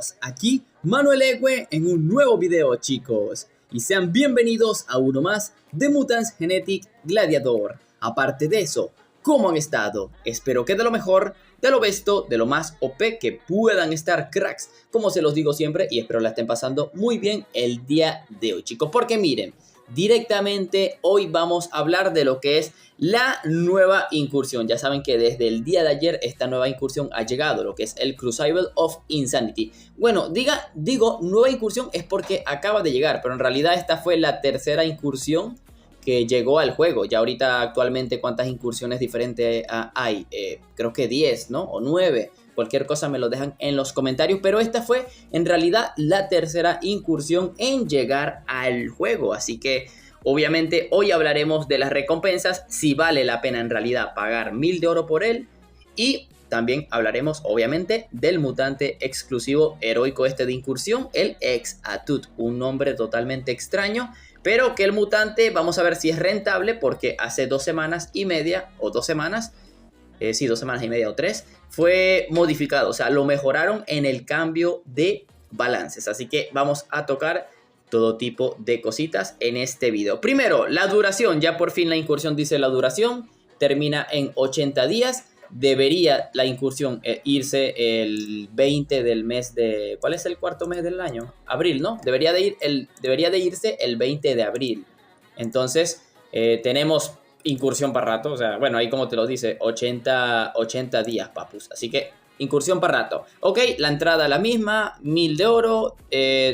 todos, aquí Manuel Egue en un nuevo video, chicos, y sean bienvenidos a uno más de Mutants Genetic Gladiator. Aparte de eso, ¿cómo han estado? Espero que de lo mejor, de lo besto, de lo más OP que puedan estar, cracks, como se los digo siempre, y espero la estén pasando muy bien el día de hoy, chicos, porque miren, directamente hoy vamos a hablar de lo que es la nueva incursión. Ya saben que desde el día de ayer esta nueva incursión ha llegado, lo que es el Crucible of Insanity. Bueno, digo nueva incursión es porque acaba de llegar, pero en realidad esta fue la tercera incursión que llegó al juego. Ya ahorita actualmente cuántas incursiones diferentes hay, creo que 10, ¿no? O 9. Cualquier cosa me lo dejan en los comentarios, pero esta fue en realidad la tercera incursión en llegar al juego. Así que obviamente hoy hablaremos de las recompensas, si vale la pena en realidad pagar 1000 de oro por él. Y también hablaremos obviamente del mutante exclusivo heroico este de incursión, el Ex-Atut. Un nombre totalmente extraño, pero que el mutante vamos a ver si es rentable, porque hace 2 semanas y media o 2 semanas... sí, 2 semanas y media o 3, fue modificado, o sea, lo mejoraron en el cambio de balances, así que vamos a tocar todo tipo de cositas en este video. Primero, la duración, ya por fin la incursión dice la duración, termina en 80 días, debería la incursión irse el 20 del mes de... ¿Cuál es el cuarto mes del año? Abril, ¿no? Debería de irse el 20 de abril, entonces tenemos... incursión para rato, o sea, bueno, ahí como te lo dice, 80 días, papus. Así que, incursión para rato. Ok, la entrada la misma, 1000 de oro,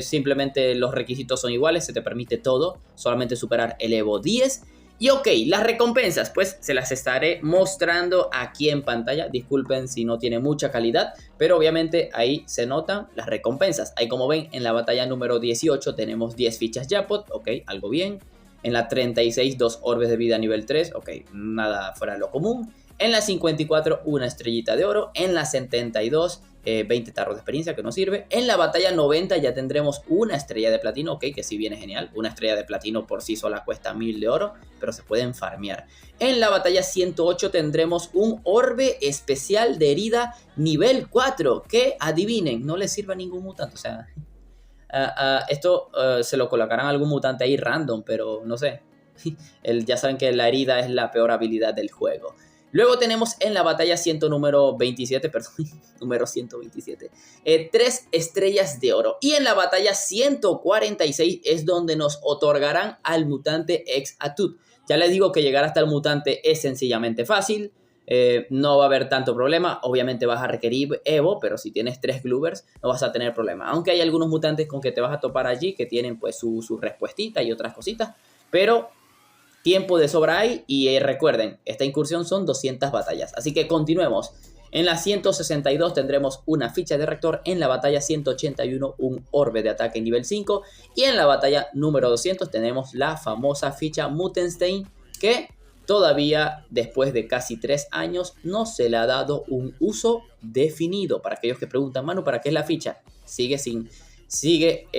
simplemente los requisitos son iguales, se te permite todo, solamente superar el Evo 10. Y ok, las recompensas, pues se las estaré mostrando aquí en pantalla. Disculpen si no tiene mucha calidad, pero obviamente ahí se notan las recompensas. Ahí como ven, en la batalla número 18 tenemos 10 fichas Jackpot, ok, algo bien. En la 36, 2 orbes de vida nivel 3. Ok, nada fuera de lo común. En la 54, una estrellita de oro. En la 72, 20 tarros de experiencia que nos sirve. En la batalla 90 ya tendremos una estrella de platino. Ok, que sí viene genial. Una estrella de platino por sí sola cuesta 1000 de oro, pero se pueden farmear. En la batalla 108 tendremos un orbe especial de herida nivel 4. Que adivinen, no le sirve a ningún mutante. O sea... esto se lo colocarán a algún mutante ahí random, pero no sé. Ya saben que la herida es la peor habilidad del juego. Luego tenemos en la batalla número 27, perdón, número 127, 3 estrellas de oro. Y en la batalla 146 es donde nos otorgarán al mutante Ex-Atut. Ya les digo que llegar hasta el mutante es sencillamente fácil. No va a haber tanto problema. Obviamente vas a requerir Evo, pero si tienes 3 Glubers no vas a tener problema. Aunque hay algunos mutantes con que te vas a topar allí que tienen pues su respuestita y otras cositas, pero tiempo de sobra hay. Y recuerden, esta incursión son 200 batallas, así que continuemos. En la 162 tendremos una ficha de reactor. En la batalla 181 un orbe de ataque nivel 5. Y en la batalla número 200 tenemos la famosa ficha Mutenstein, que todavía después de casi 3 años no se le ha dado un uso definido. Para aquellos que preguntan, Manu, ¿para qué es la ficha? Sigue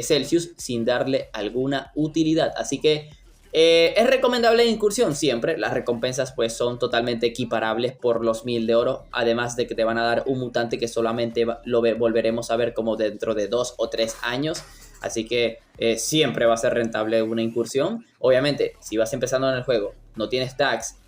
Celsius sin darle alguna utilidad. Así que es recomendable la incursión siempre. Las recompensas pues son totalmente equiparables por los 1000 de oro. Además de que te van a dar un mutante que solamente volveremos a ver como dentro de 2 o 3 años. Así que siempre va a ser rentable una incursión. Obviamente, si vas empezando en el juego, no tienes tags,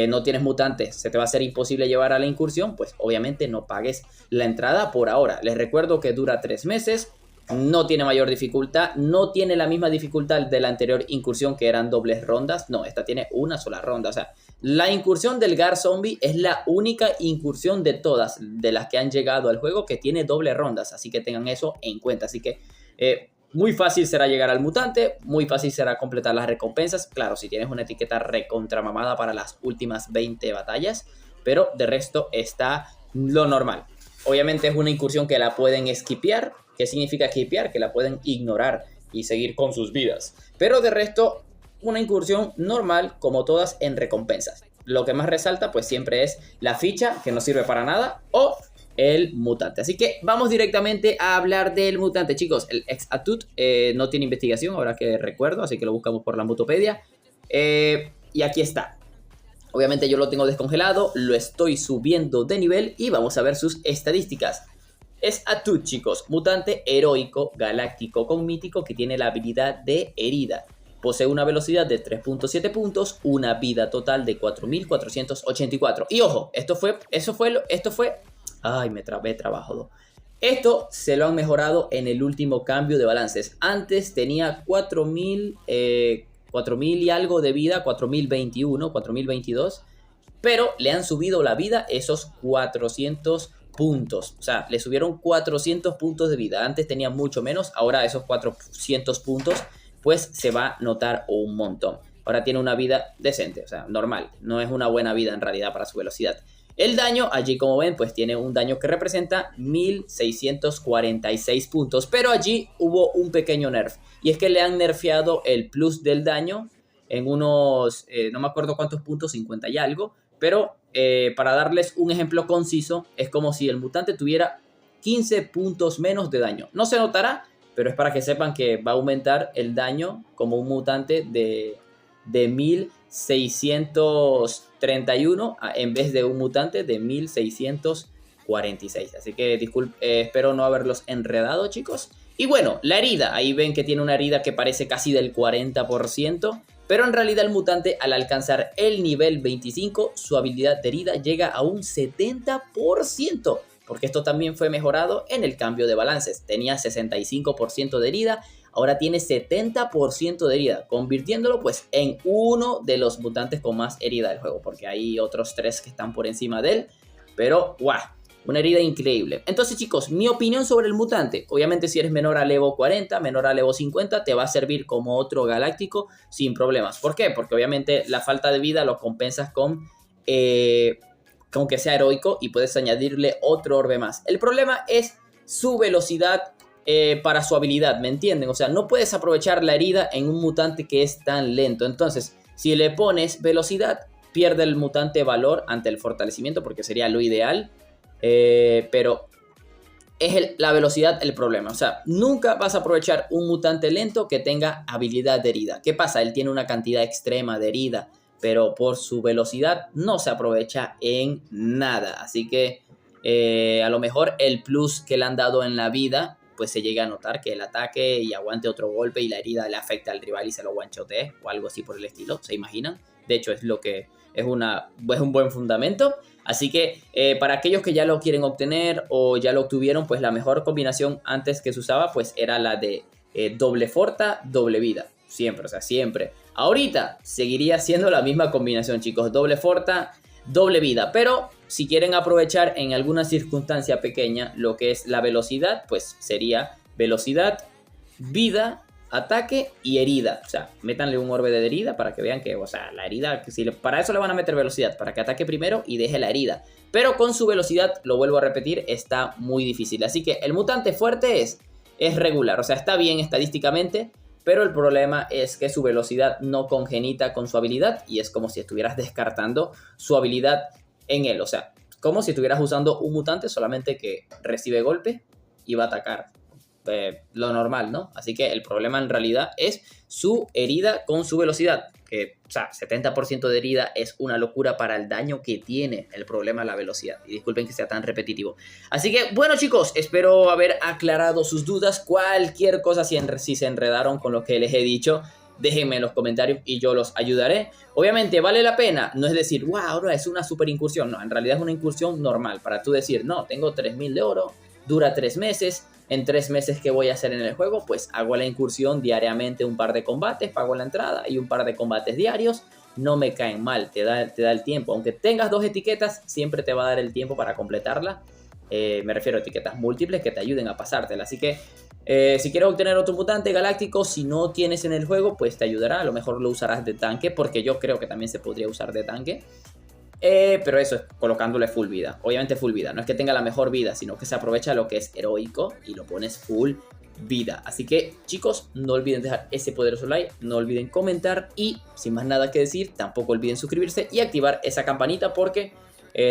no tienes mutantes, se te va a hacer imposible llevar a la incursión, pues obviamente no pagues la entrada por ahora. Les recuerdo que dura 3 meses, no tiene mayor dificultad, no tiene la misma dificultad de la anterior incursión que eran dobles rondas. No, esta tiene una sola ronda. O sea, la incursión del Gar Zombie es la única incursión de todas de las que han llegado al juego que tiene doble rondas. Así que tengan eso en cuenta. Así que... muy fácil será llegar al mutante, muy fácil será completar las recompensas. Claro, si tienes una etiqueta recontramamada para las últimas 20 batallas, pero de resto está lo normal. Obviamente es una incursión que la pueden skipear. ¿Qué significa skipear? Que la pueden ignorar y seguir con sus vidas. Pero de resto, una incursión normal como todas en recompensas. Lo que más resalta pues siempre es la ficha, que no sirve para nada, o el mutante. Así que vamos directamente a hablar del mutante, chicos. El Ex-Atut no tiene investigación, ahora que recuerdo, así que lo buscamos por la Mutopedia. Y aquí está. Obviamente yo lo tengo descongelado, lo estoy subiendo de nivel y vamos a ver sus estadísticas. es Atud, chicos, mutante heroico galáctico con mítico que tiene la habilidad de herida. Posee una velocidad de 3.7 puntos, una vida total de 4.484. Y ojo, esto fue... Ay, me trabé trabajo. Esto se lo han mejorado en el último cambio de balances. Antes tenía 4.000 y algo de vida, 4.021, 4.022. Pero le han subido la vida esos 400 puntos. O sea, le subieron 400 puntos de vida. Antes tenía mucho menos, ahora esos 400 puntos pues se va a notar un montón. Ahora tiene una vida decente, o sea, normal. No es una buena vida en realidad para su velocidad. El daño, allí como ven, pues tiene un daño que representa 1646 puntos. Pero allí hubo un pequeño nerf. Y es que le han nerfeado el plus del daño en unos, no me acuerdo cuántos puntos, 50 y algo. Pero para darles un ejemplo conciso, es como si el mutante tuviera 15 puntos menos de daño. No se notará, pero es para que sepan que va a aumentar el daño como un mutante de 1631 en vez de un mutante de 1646. Así que espero no haberlos enredado, chicos. Y bueno, la herida. Ahí ven que tiene una herida que parece casi del 40%. Pero en realidad el mutante, al alcanzar el nivel 25, su habilidad de herida llega a un 70%. Porque esto también fue mejorado en el cambio de balances. Tenía 65% de herida, ahora tiene 70% de herida, convirtiéndolo pues en uno de los mutantes con más herida del juego, porque hay otros 3 que están por encima de él, pero ¡guau! Una herida increíble. Entonces, chicos, mi opinión sobre el mutante. Obviamente, si eres menor a Evo 40, menor a Evo 50, te va a servir como otro galáctico sin problemas. ¿Por qué? Porque obviamente la falta de vida lo compensas con que sea heroico y puedes añadirle otro orbe más. El problema es su velocidad para su habilidad, ¿me entienden? O sea, no puedes aprovechar la herida en un mutante que es tan lento. Entonces, si le pones velocidad, pierde el mutante valor ante el fortalecimiento, porque sería lo ideal. Pero es la velocidad el problema. O sea, nunca vas a aprovechar un mutante lento que tenga habilidad de herida. ¿Qué pasa? Él tiene una cantidad extrema de herida, pero por su velocidad no se aprovecha en nada. Así que a lo mejor el plus que le han dado en la vida, pues se llega a notar que el ataque y aguante otro golpe y la herida le afecta al rival y se lo one-shotee o algo así por el estilo, ¿se imaginan? De hecho es lo que es un buen fundamento. Así que para aquellos que ya lo quieren obtener o ya lo obtuvieron, pues la mejor combinación antes que se usaba pues era la de doble forta, doble vida. Siempre, o sea, siempre. Ahorita seguiría siendo la misma combinación, chicos. Doble forta, doble vida. Pero si quieren aprovechar en alguna circunstancia pequeña lo que es la velocidad, pues sería velocidad, vida, ataque y herida. O sea, métanle un orbe de herida para que vean que, o sea, la herida, para eso le van a meter velocidad, para que ataque primero y deje la herida. Pero con su velocidad, lo vuelvo a repetir, está muy difícil. Así que el mutante fuerte es regular, o sea, está bien estadísticamente, pero el problema es que su velocidad no congenita con su habilidad y es como si estuvieras descartando su habilidad en él. O sea, como si estuvieras usando un mutante solamente que recibe golpe y va a atacar. Lo normal, ¿no? Así que el problema en realidad es su herida con su velocidad. Que, o sea, 70% de herida es una locura para el daño que tiene. El problema es la velocidad. Y disculpen que sea tan repetitivo. Así que, bueno, chicos, espero haber aclarado sus dudas. Cualquier cosa, si se enredaron con lo que les he dicho, déjenme en los comentarios y yo los ayudaré. Obviamente, ¿vale la pena? No es decir, wow, no, es una super incursión. No, en realidad es una incursión normal. Para tú decir, no, tengo 3000 de oro, dura 3 meses. En 3 meses que voy a hacer en el juego, pues hago la incursión diariamente, un par de combates, pago la entrada y un par de combates diarios. No me caen mal, te da el tiempo. Aunque tengas 2 etiquetas, siempre te va a dar el tiempo para completarla. Me refiero a etiquetas múltiples que te ayuden a pasártela. Así que si quieres obtener otro mutante galáctico, si no tienes en el juego, pues te ayudará. A lo mejor lo usarás de tanque, porque yo creo que también se podría usar de tanque. Pero eso es colocándole full vida. Obviamente full vida. No es que tenga la mejor vida, sino que se aprovecha lo que es heroico y lo pones full vida. Así que, chicos, no olviden dejar ese poderoso like, no olviden comentar y, sin más nada que decir, tampoco olviden suscribirse y activar esa campanita porque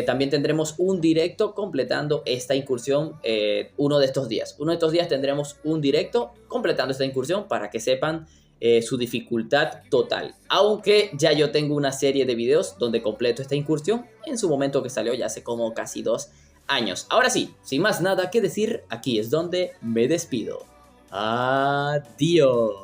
también tendremos un directo completando esta incursión uno de estos días. Uno de estos días tendremos un directo completando esta incursión para que sepan su dificultad total. Aunque ya yo tengo una serie de videos donde completo esta incursión en su momento que salió ya hace como casi 2 años. Ahora sí, sin más nada que decir, aquí es donde me despido. Adiós.